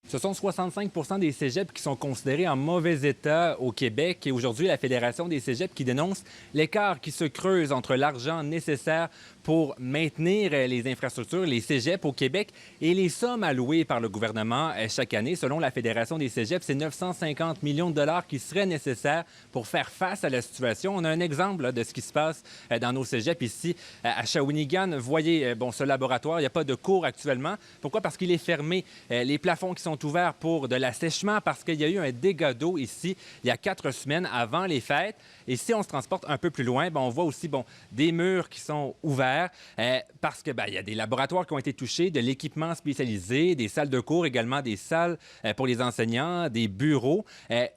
Ce sont 65 des cégeps qui sont considérés en mauvais état au Québec. Et aujourd'hui, la Fédération des cégeps qui dénonce l'écart qui se creuse entre l'argent nécessaire pour maintenir les infrastructures, les cégeps au Québec et les sommes allouées par le gouvernement chaque année. Selon la Fédération des cégeps, c'est 950 millions de dollars qui seraient nécessaires pour faire face à la situation. On a un exemple là, de ce qui se passe dans nos cégeps ici à Shawinigan. Voyez, ce laboratoire, il n'y a pas de cours actuellement. Pourquoi? Parce qu'il est fermé. Les plafonds qui sont ouverts pour de l'assèchement parce qu'il y a eu un dégât d'eau ici il y a 4 semaines avant les fêtes. Et si on se transporte un peu plus loin, on voit aussi des murs qui sont ouverts parce que il y a des laboratoires qui ont été touchés, de l'équipement spécialisé, des salles de cours, également des salles pour les enseignants, des bureaux.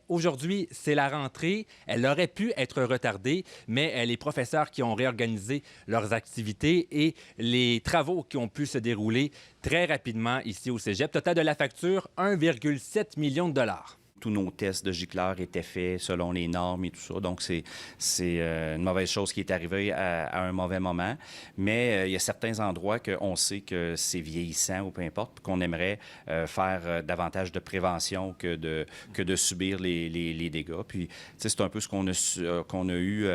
Aujourd'hui, c'est la rentrée. Elle aurait pu être retardée, mais les professeurs qui ont réorganisé leurs activités et les travaux qui ont pu se dérouler très rapidement ici au Cégep. Total de la facture, 1,7 million de dollars. Tous nos tests de gicleurs étaient faits selon les normes et tout ça. Donc, c'est une mauvaise chose qui est arrivée à un mauvais moment. Mais il y a certains endroits qu'on sait que c'est vieillissant ou peu importe, qu'on aimerait faire davantage de prévention que de subir les dégâts. Puis, c'est un peu ce qu'on a eu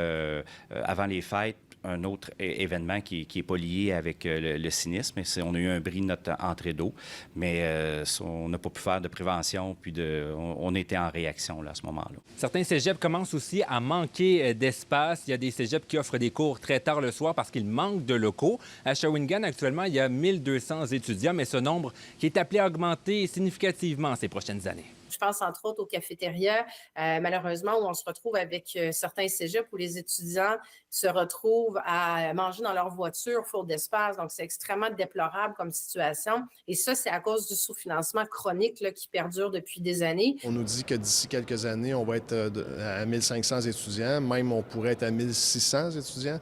avant les fêtes. Un autre événement qui n'est pas lié avec le sinistre, mais on a eu un bris de notre entrée d'eau, mais on n'a pas pu faire de prévention, puis on était en réaction là, à ce moment-là. Certains cégeps commencent aussi à manquer d'espace. Il y a des cégeps qui offrent des cours très tard le soir parce qu'il manque de locaux. À Shawinigan, actuellement, il y a 1200 étudiants, mais ce nombre qui est appelé à augmenter significativement ces prochaines années. Je pense entre autres aux cafétérias, malheureusement, où on se retrouve avec certains cégeps où les étudiants se retrouvent à manger dans leur voiture, faute d'espace. Donc, c'est extrêmement déplorable comme situation. Et ça, c'est à cause du sous-financement chronique là, qui perdure depuis des années. On nous dit que d'ici quelques années, on va être à 1500 étudiants. Même, on pourrait être à 1600 étudiants.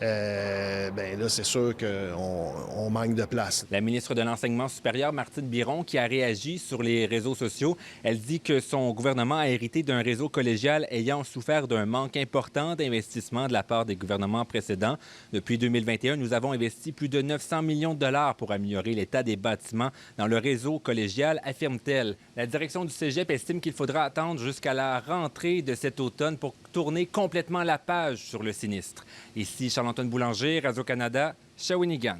Là, c'est sûr qu'on manque de place. La ministre de l'Enseignement supérieur, Martine Biron, qui a réagi sur les réseaux sociaux, elle dit que son gouvernement a hérité d'un réseau collégial ayant souffert d'un manque important d'investissement de la part des gouvernements précédents. Depuis 2021, nous avons investi plus de 900 millions de dollars pour améliorer l'état des bâtiments dans le réseau collégial, affirme-t-elle. La direction du Cégep estime qu'il faudra attendre jusqu'à la rentrée de cet automne pour tourner complètement la page sur le sinistre. Ici, Charles-Antoine Boulanger, Radio-Canada, Shawinigan.